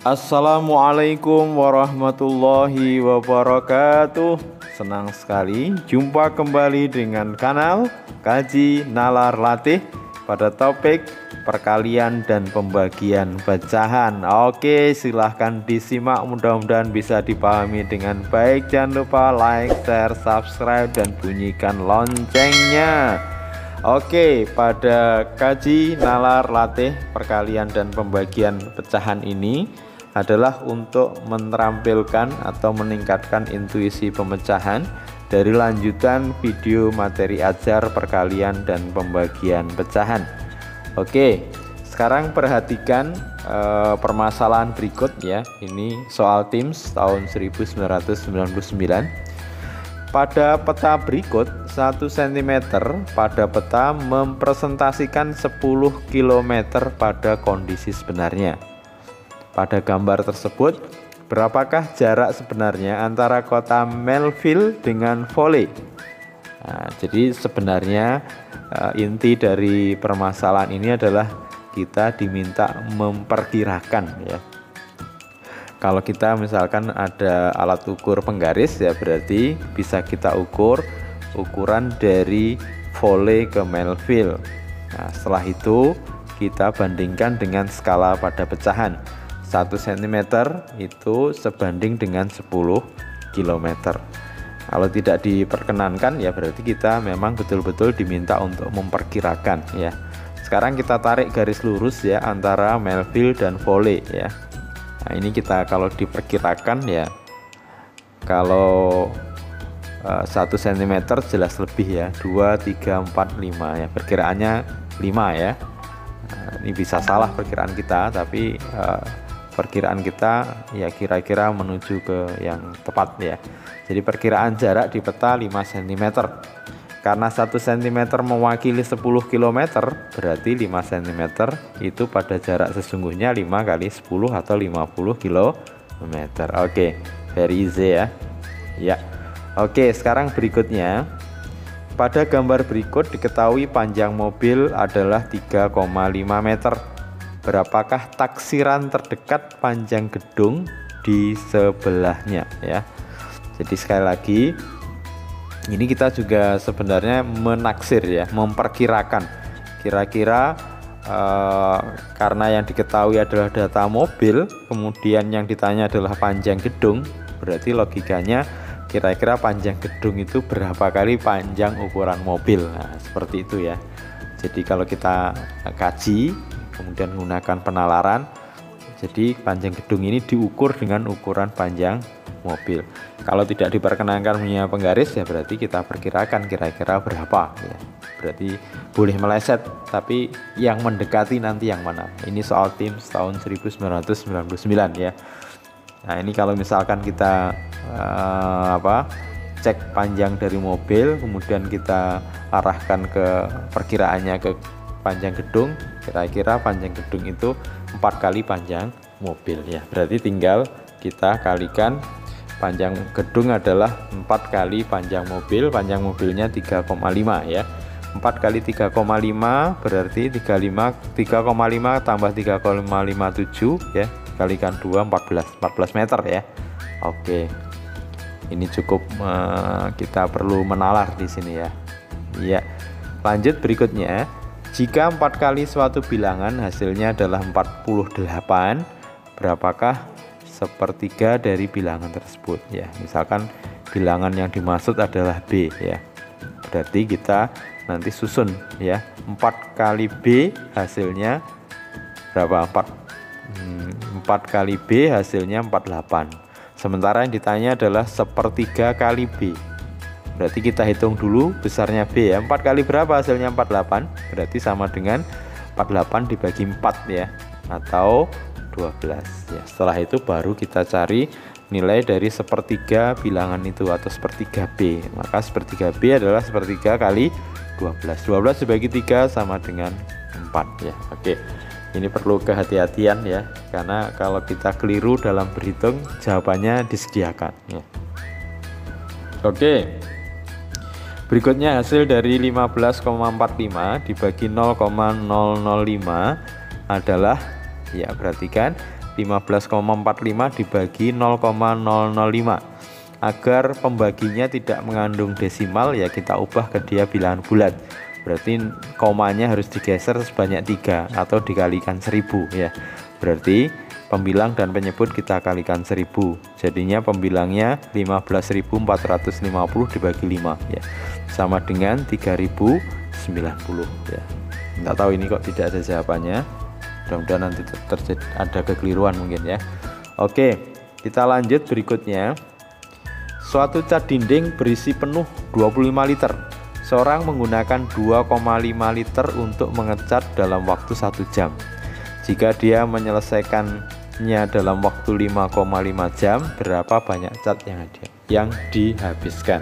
Assalamualaikum warahmatullahi wabarakatuh. Senang sekali jumpa kembali dengan kanal Kaji Nalar Latih pada topik perkalian dan pembagian pecahan. Oke, silahkan disimak, mudah-mudahan bisa dipahami dengan baik. Jangan lupa like, share, subscribe, dan bunyikan loncengnya. Oke, pada Kaji Nalar Latih perkalian dan pembagian pecahan ini adalah untuk menampilkan atau meningkatkan intuisi pemecahan dari lanjutan video materi ajar perkalian dan pembagian pecahan. Oke, sekarang perhatikan permasalahan berikut ya. Ini soal TIMSS tahun 1999. Pada peta berikut, 1 cm pada peta mempresentasikan 10 km pada kondisi sebenarnya. Pada gambar tersebut, berapakah jarak sebenarnya antara kota Melville dengan Foley? Nah, jadi sebenarnya inti dari permasalahan ini adalah kita diminta memperkirakan ya. Kalau kita misalkan ada alat ukur penggaris ya, berarti bisa kita ukur ukuran dari Foley ke Melville. Nah, setelah itu kita bandingkan dengan skala pada pecahan. 1 cm itu sebanding dengan 10 km. Kalau tidak diperkenankan ya berarti kita memang betul-betul diminta untuk memperkirakan ya. Sekarang kita tarik garis lurus ya antara Melville dan Foley ya. Nah, ini kita kalau diperkirakan ya, kalau 1 cm jelas lebih ya, 2, 3, 4, 5 ya, perkiraannya 5 ya. Nah, ini bisa salah perkiraan kita, tapi perkiraan kita ya kira-kira menuju ke yang tepat ya. Jadi perkiraan jarak di peta 5 cm. Karena 1 cm mewakili 10 km, berarti 5 cm itu pada jarak sesungguhnya 5 kali 10 atau 50 km. Oke, very easy ya. Ya. Oke, sekarang berikutnya. Pada gambar berikut diketahui panjang mobil adalah 3,5 meter. Berapakah taksiran terdekat panjang gedung di sebelahnya ya. Jadi sekali lagi ini kita juga sebenarnya menaksir ya, memperkirakan kira-kira karena yang diketahui adalah data mobil, kemudian yang ditanya adalah panjang gedung, berarti logikanya kira-kira panjang gedung itu berapa kali panjang ukuran mobil. Nah, seperti itu ya. Jadi kalau kita kaji kemudian menggunakan penalaran, jadi panjang gedung ini diukur dengan ukuran panjang mobil. Kalau tidak diperkenankan punya penggaris ya berarti kita perkirakan kira-kira berapa ya. Berarti boleh meleset, tapi yang mendekati nanti yang mana. Ini soal TIMSS tahun 1999 ya. Nah, ini kalau misalkan kita cek panjang dari mobil, kemudian kita arahkan ke perkiraannya ke panjang gedung, kira-kira panjang gedung itu 4 kali panjang mobil ya. Berarti tinggal kita kalikan panjang gedung adalah 4 kali panjang mobil, panjang mobilnya 3,5 ya. 4 kali 3,5 berarti 3,5 tambah 3,57 ya, kalikan 2 14 meter ya. Oke. Ini cukup kita perlu menalar di sini ya. Ya. Lanjut berikutnya. Jika 4 kali suatu bilangan hasilnya adalah 48, berapakah sepertiga dari bilangan tersebut ya. Misalkan bilangan yang dimaksud adalah B ya. Berarti kita nanti susun ya. 4 kali B hasilnya berapa? 4 kali B hasilnya 48. Sementara yang ditanya adalah sepertiga kali B. Berarti kita hitung dulu besarnya B ya. 4 kali berapa hasilnya? 48. Berarti sama dengan 48 dibagi 4 ya, atau 12 ya. Setelah itu baru kita cari nilai dari sepertiga bilangan itu atau sepertiga B. Maka sepertiga B adalah sepertiga kali 12. 12 dibagi 3 sama dengan 4 ya. Oke. Ini perlu kehati-hatian ya, karena kalau kita keliru dalam berhitung jawabannya disediakan ya. Oke. Berikutnya hasil dari 15,45 dibagi 0,005 adalah, ya perhatikan, 15,45 dibagi 0,005. Agar pembaginya tidak mengandung desimal, ya kita ubah ke dia bilangan bulat. Berarti komanya harus digeser sebanyak 3 atau dikalikan 1000 ya. Berarti pembilang dan penyebut kita kalikan 1000. Jadinya pembilangnya 15.450 dibagi 5 ya. Sama dengan 3090 ya. Nggak tahu ini kok tidak ada jawabannya. Mudah-mudahan nanti terjadi ada kekeliruan mungkin ya. Oke, kita lanjut berikutnya. Suatu cat dinding berisi penuh 25 liter. Seorang menggunakan 2,5 liter untuk mengecat dalam waktu 1 jam. Jika dia menyelesaikannya dalam waktu 5,5 jam, berapa banyak cat yang dihabiskan?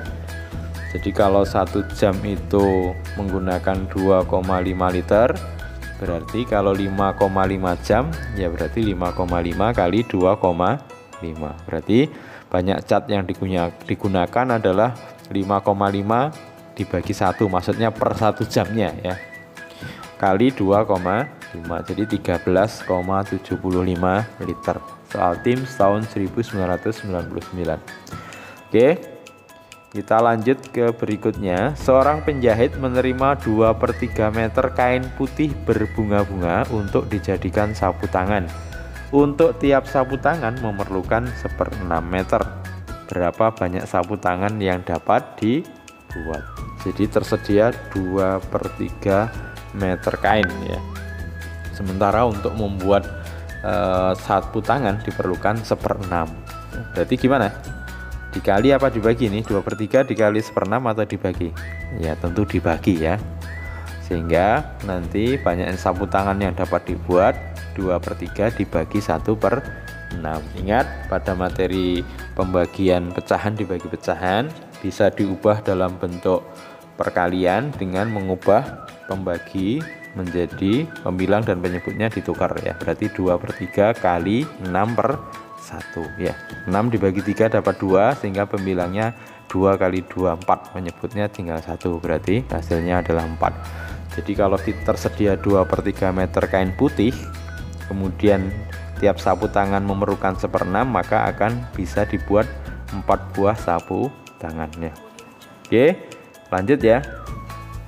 Jadi kalau 1 jam itu menggunakan 2,5 liter, berarti kalau 5,5 jam ya berarti 5,5 kali 2,5. Berarti banyak cat yang digunakan adalah 5,5 dibagi 1, maksudnya per 1 jamnya ya, kali 2,5, jadi 13,75 liter. Soal tim tahun 1999. Oke, kita lanjut ke berikutnya. Seorang penjahit menerima 2/3 meter kain putih berbunga-bunga untuk dijadikan sapu tangan. Untuk tiap sapu tangan memerlukan 1/6 meter. Berapa banyak sapu tangan yang dapat dibuat? Jadi tersedia 2/3 meter kain ya. Sementara untuk membuat sapu tangan diperlukan 1/6. Berarti gimana? Dikali apa dibagi nih? 2/3 dikali 1/6 atau dibagi? Ya tentu dibagi ya. Sehingga nanti banyak sapu tangan yang dapat dibuat 2/3 dibagi 1/6. Ingat, pada materi pembagian pecahan dibagi pecahan bisa diubah dalam bentuk perkalian dengan mengubah pembagi menjadi pembilang dan penyebutnya ditukar ya. Berarti 2/3 kali 6/1 ya. 6 dibagi 3 dapat 2, sehingga pembilangnya 2 kali 2 4, penyebutnya tinggal 1, berarti hasilnya adalah 4. Jadi kalau tersedia 2/3 meter kain putih, kemudian tiap sapu tangan memerlukan 1/6, maka akan bisa dibuat 4 buah sapu tangannya. Oke, lanjut ya.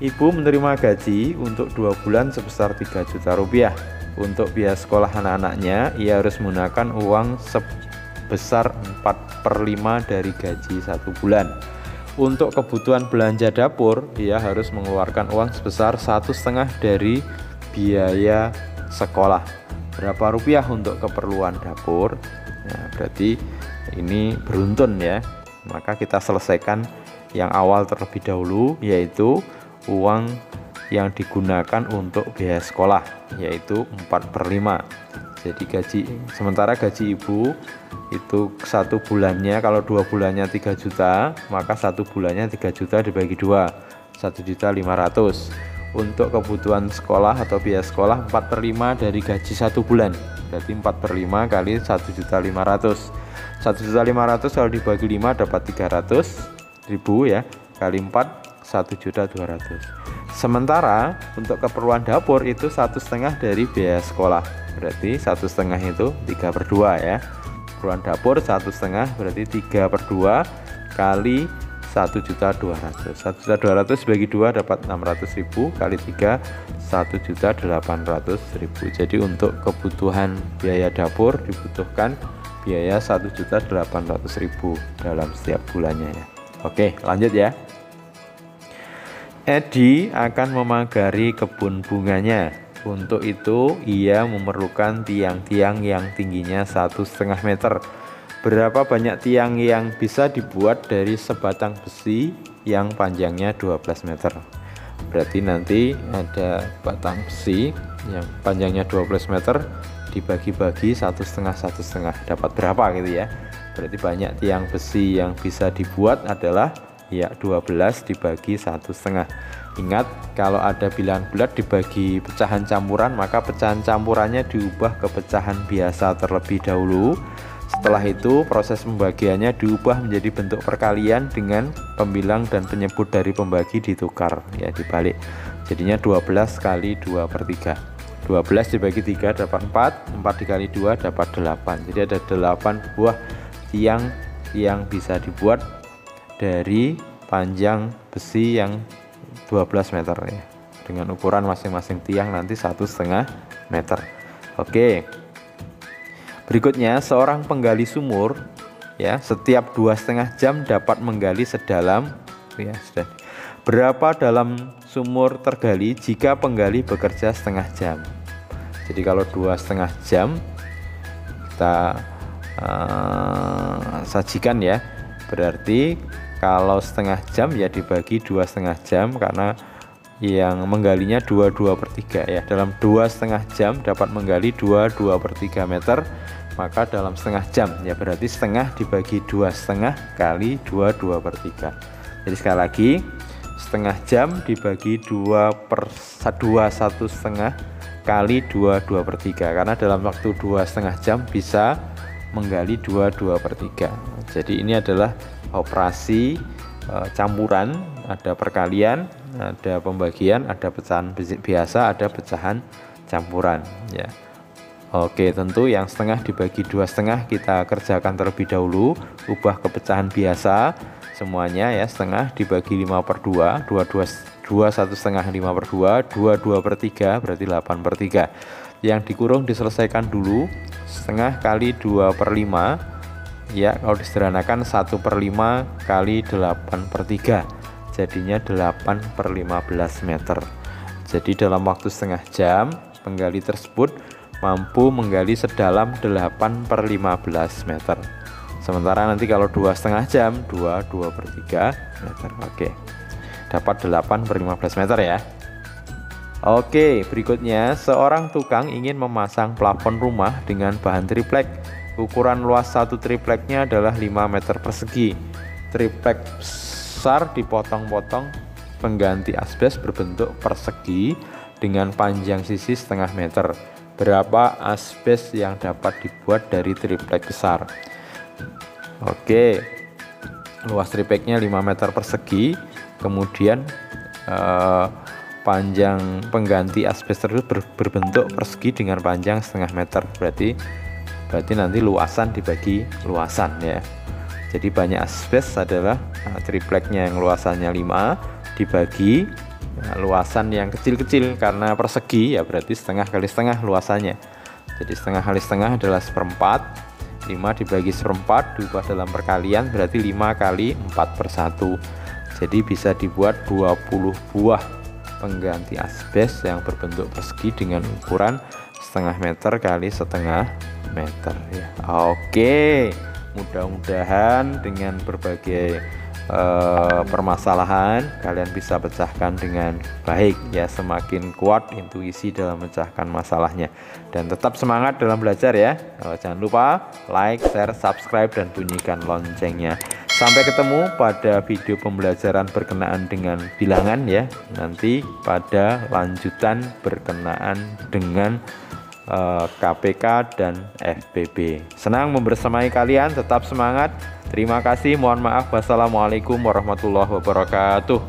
Ibu menerima gaji untuk 2 bulan sebesar 3 juta rupiah. Untuk biaya sekolah anak-anaknya, ia harus menggunakan uang sebesar 4/5 dari gaji 1 bulan. Untuk kebutuhan belanja dapur, ia harus mengeluarkan uang sebesar 1,5 dari biaya sekolah. Berapa rupiah untuk keperluan dapur? Nah, berarti ini beruntun ya. Maka kita selesaikan yang awal terlebih dahulu, yaitu uang yang digunakan untuk biaya sekolah, yaitu 4/5. Jadi sementara gaji ibu itu 1 bulannya, kalau 2 bulannya 3 juta, maka 1 bulannya 3 juta dibagi 2, 1.500.000. Untuk kebutuhan sekolah atau biaya sekolah 4/5 dari gaji 1 bulan, berarti 4/5 kali 1.500.000. 1.500.000 kalau dibagi 5 dapat 300.000 ya, kali 4 1.200.000. Sementara untuk keperluan dapur itu 1,5 dari biaya sekolah, berarti 1,5 itu 3/2 ya. Keperluan dapur 1,5 berarti 3/2 kali 1.200.000. 1.200.000 bagi 2 dapat 600.000, kali 3 1.800.000. Jadi untuk kebutuhan biaya dapur dibutuhkan biaya 1.800.000 dalam setiap bulannya ya. Oke, lanjut ya. Edi akan memagari kebun bunganya. Untuk itu ia memerlukan tiang-tiang yang tingginya 1,5 meter. Berapa banyak tiang yang bisa dibuat dari sebatang besi yang panjangnya 12 meter? Berarti nanti ada batang besi yang panjangnya 12 meter dibagi-bagi 1,5 dapat berapa gitu ya. Berarti banyak tiang besi yang bisa dibuat adalah ya 12 dibagi 1,5. Ingat, kalau ada bilangan bulat dibagi pecahan campuran, maka pecahan campurannya diubah ke pecahan biasa terlebih dahulu. Setelah itu proses pembagiannya diubah menjadi bentuk perkalian dengan pembilang dan penyebut dari pembagi ditukar ya, dibalik. Jadinya 12 kali 2/3. 12 dibagi 3 dapat 4, 4 dikali 2 dapat 8. Jadi ada 8 buah tiang yang bisa dibuat dari panjang besi yang 12 meter ya. Dengan ukuran masing-masing tiang nanti 1,5 meter. Oke. Berikutnya, seorang penggali sumur ya, setiap 2,5 jam dapat menggali sedalam ya, sudah. Berapa dalam sumur tergali jika penggali bekerja setengah jam? Jadi kalau 2,5 jam kita sajikan ya, berarti kalau setengah jam ya dibagi 2,5 jam, karena yang menggalinya 2/3 ya. Dalam 2,5 jam dapat menggali 2/3 meter, maka dalam setengah jam ya berarti setengah dibagi 2,5 kali 2/3. Jadi sekali lagi, setengah jam dibagi 2/1,5 kali 2/3, karena dalam waktu 2,5 jam bisa menggali 2/3. Jadi ini adalah operasi campuran, ada perkalian, ada pembagian, ada pecahan biasa, ada pecahan campuran ya. Oke, tentu yang setengah dibagi 2,5 kita kerjakan terlebih dahulu, ubah ke pecahan biasa semuanya ya. Setengah dibagi 5/2, 1,5 5/2, 2/3 berarti 8/3. Yang dikurung diselesaikan dulu. Setengah kali 2/5 ya, kalau disederhanakan 1/5 kali 8/3, jadinya 8/15 meter. Jadi dalam waktu setengah jam penggali tersebut mampu menggali sedalam 8/15 meter. Sementara nanti kalau 2,5 jam 2/3 meter. Oke, dapat 8/15 meter ya. Oke, berikutnya seorang tukang ingin memasang plafon rumah dengan bahan triplek. Ukuran luas satu tripleknya adalah 5 meter persegi. Triplek besar dipotong-potong pengganti asbes berbentuk persegi dengan panjang sisi setengah meter. Berapa asbes yang dapat dibuat dari triplek besar? Oke, luas tripleknya 5 meter persegi, kemudian panjang pengganti asbes tersebut berbentuk persegi dengan panjang setengah meter. Berarti nanti luasan dibagi luasan ya. Jadi banyak asbes adalah tripleknya yang luasannya 5 dibagi luasan yang kecil-kecil, karena persegi ya berarti setengah kali setengah luasannya. Jadi setengah kali setengah adalah 1/4. 5 dibagi 1/4 diubah dalam perkalian berarti 5 kali 4/1. Jadi bisa dibuat 20 buah pengganti asbes yang berbentuk persegi dengan ukuran setengah meter kali setengah meter ya. Oke, mudah-mudahan dengan berbagai permasalahan kalian bisa pecahkan dengan baik ya. Semakin kuat intuisi dalam memecahkan masalahnya, dan tetap semangat dalam belajar ya. Jangan lupa like, share, subscribe, dan bunyikan loncengnya. Sampai ketemu pada video pembelajaran berkenaan dengan bilangan ya, nanti pada lanjutan berkenaan dengan KPK dan FPB. Senang membersamai kalian, tetap semangat. Terima kasih, mohon maaf. Wassalamualaikum warahmatullahi wabarakatuh.